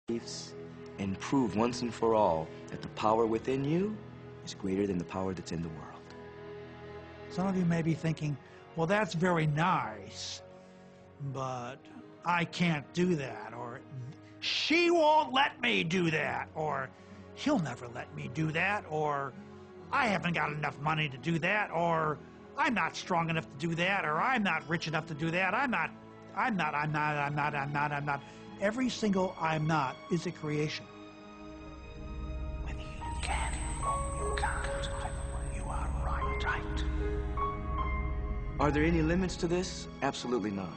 beliefs and prove once and for all that the power within you is greater than the power that's in the world. Some of you may be thinking, well, that's very nice, but I can't do that, or she won't let me do that, or he'll never let me do that, or I haven't got enough money to do that, or I'm not strong enough to do that, or I'm not rich enough to do that, I'm not. Every single I'm not is a creation. Whether you can or you can't, you are right. Are there any limits to this? Absolutely not.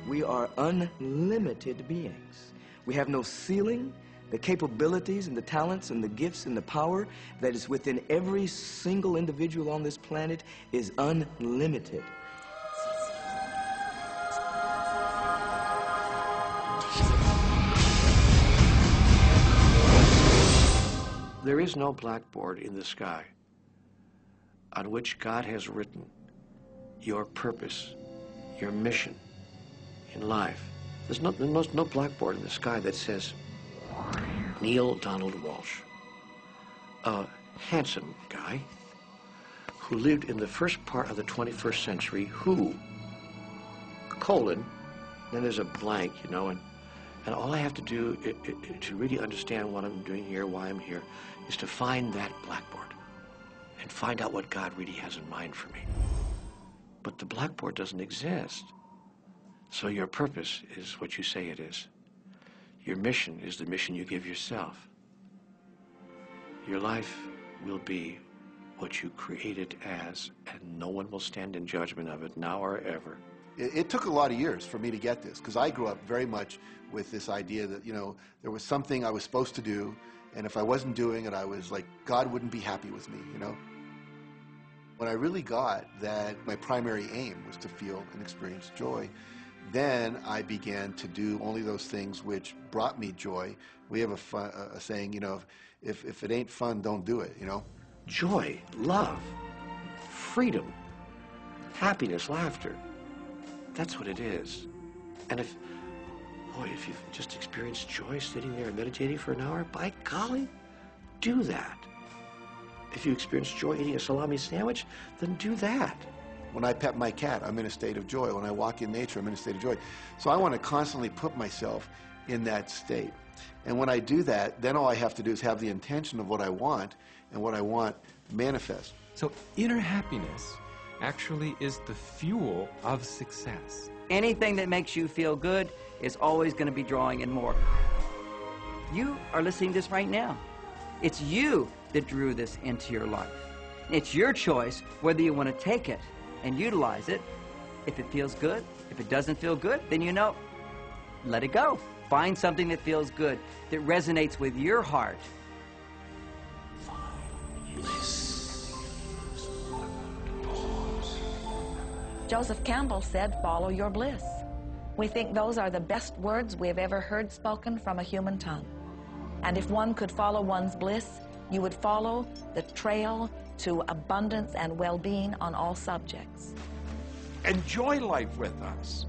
We are unlimited beings. We have no ceiling. The capabilities and the talents and the gifts and the power that is within every single individual on this planet is unlimited. There is no blackboard in the sky on which God has written your purpose, your mission in life. There's no blackboard in the sky that says, Neil Donald Walsh, a handsome guy who lived in the first part of the 21st century, who, colon, then there's a blank, you know, and all I have to do to really understand what I'm doing here, why I'm here, is to find that blackboard and find out what God really has in mind for me. But the blackboard doesn't exist. So your purpose is what you say it is. Your mission is the mission you give yourself. Your life will be what you create it as, and no one will stand in judgment of it now or ever. It took a lot of years for me to get this, because I grew up very much with this idea that, you know, there was something I was supposed to do, and if I wasn't doing it, I was like, God wouldn't be happy with me, you know? When I really got that my primary aim was to feel and experience joy, then I began to do only those things which brought me joy. We have a saying, you know, if it ain't fun, don't do it, you know? Joy, love, freedom, happiness, laughter. That's what it is. And if you've just experienced joy sitting there and meditating for an hour, by golly, do that. If you experience joy eating a salami sandwich, then do that. When I pet my cat, I'm in a state of joy. When I walk in nature, I'm in a state of joy. So I want to constantly put myself in that state. And when I do that, then all I have to do is have the intention of what I want, and what I want manifest. So inner happiness actually is the fuel of success. Anything that makes you feel good is always going to be drawing in more. You are listening to this right now. It's you that drew this into your life. It's your choice whether you want to take it and utilize it. If it feels good, if it doesn't feel good, then you know, let it go. Find something that feels good, that resonates with your heart. Joseph Campbell said, "Follow your bliss." We think those are the best words we have ever heard spoken from a human tongue. And if one could follow one's bliss, you would follow the trail to abundance and well-being on all subjects. Enjoy life with us,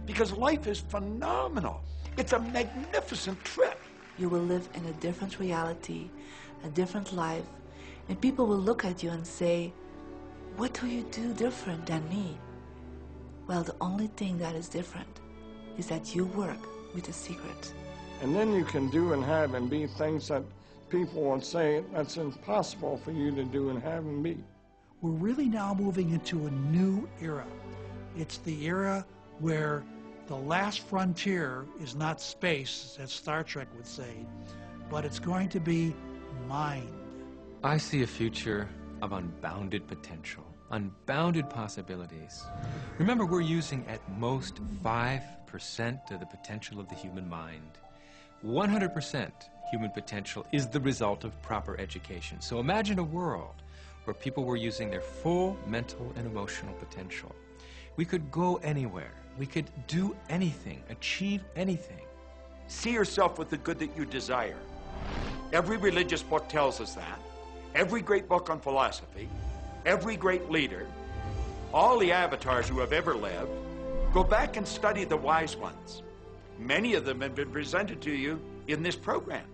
because life is phenomenal. It's a magnificent trip. You will live in a different reality, a different life, and people will look at you and say, "What do you do different than me?" Well, the only thing that is different is that you work with the secret. And then you can do and have and be things that people would say that's impossible for you to do and have and be. We're really now moving into a new era. It's the era where the last frontier is not space, as Star Trek would say, but it's going to be mind. I see a future of unbounded potential, unbounded possibilities. Remember, we're using at most 5% of the potential of the human mind. 100% human potential is the result of proper education. So imagine a world where people were using their full mental and emotional potential. We could go anywhere. We could do anything, achieve anything. See yourself with the good that you desire. Every religious book tells us that. Every great book on philosophy, every great leader, all the avatars who have ever lived. Go back and study the wise ones. Many of them have been presented to you in this program.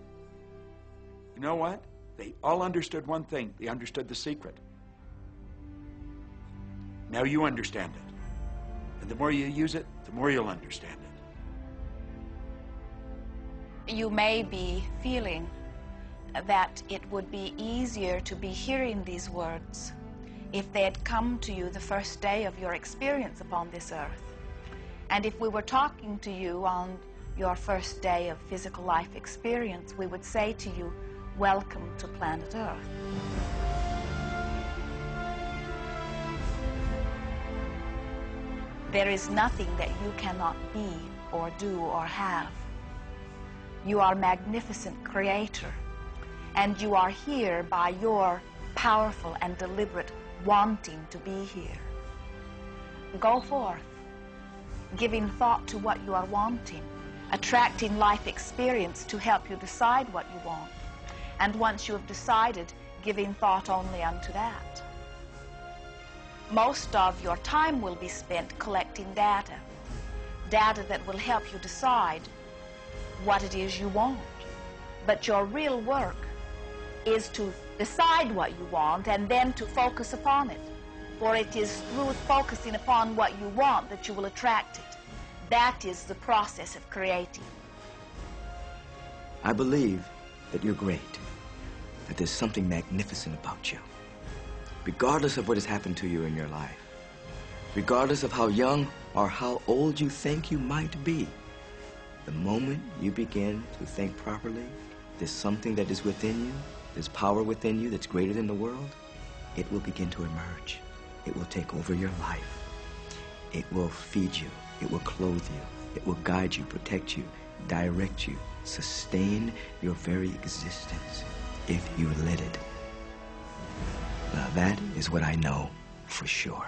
You know what? They all understood one thing. They understood the secret. Now you understand it. And the more you use it, the more you'll understand it. You may be feeling that it would be easier to be hearing these words if they had come to you the first day of your experience upon this earth. And if we were talking to you on your first day of physical life experience, we would say to you, welcome to planet Earth. There is nothing that you cannot be or do or have. You are a magnificent creator, and you are here by your powerful and deliberate wanting to be here. Go forth, giving thought to what you are wanting, attracting life experience to help you decide what you want, and once you have decided, giving thought only unto that. Most of your time will be spent collecting data that will help you decide what it is you want. But your real work is to decide what you want and then to focus upon it. For it is through focusing upon what you want that you will attract it. That is the process of creating. I believe that you're great, that there's something magnificent about you. Regardless of what has happened to you in your life, regardless of how young or how old you think you might be, the moment you begin to think properly, there's something that is within you, there's power within you that's greater than the world, it will begin to emerge. It will take over your life. It will feed you. It will clothe you. It will guide you, protect you, direct you, sustain your very existence if you let it. Now that is what I know for sure.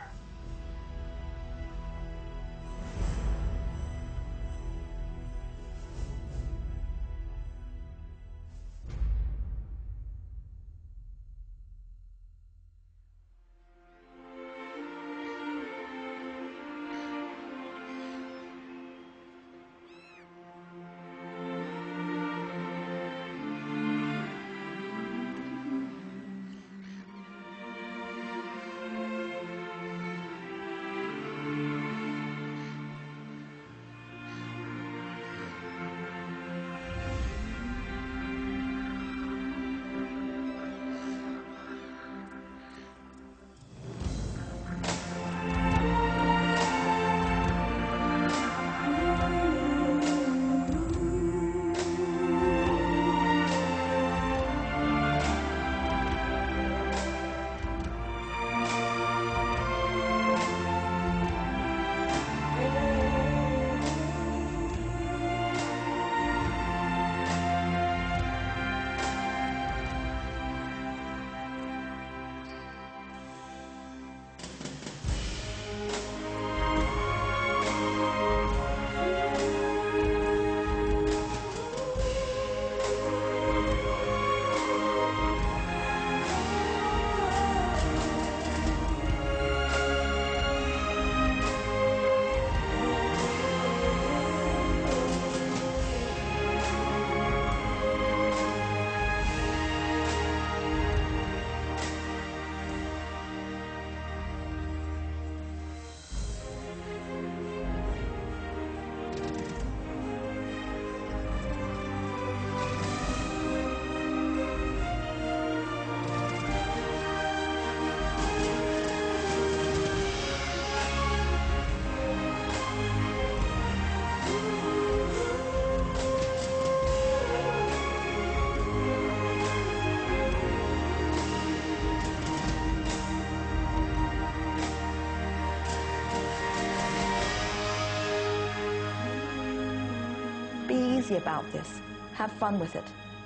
Easy about this. Have fun with it.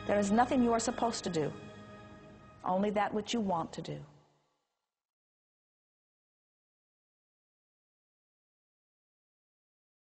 There is nothing you are supposed to do, only that which you want to do.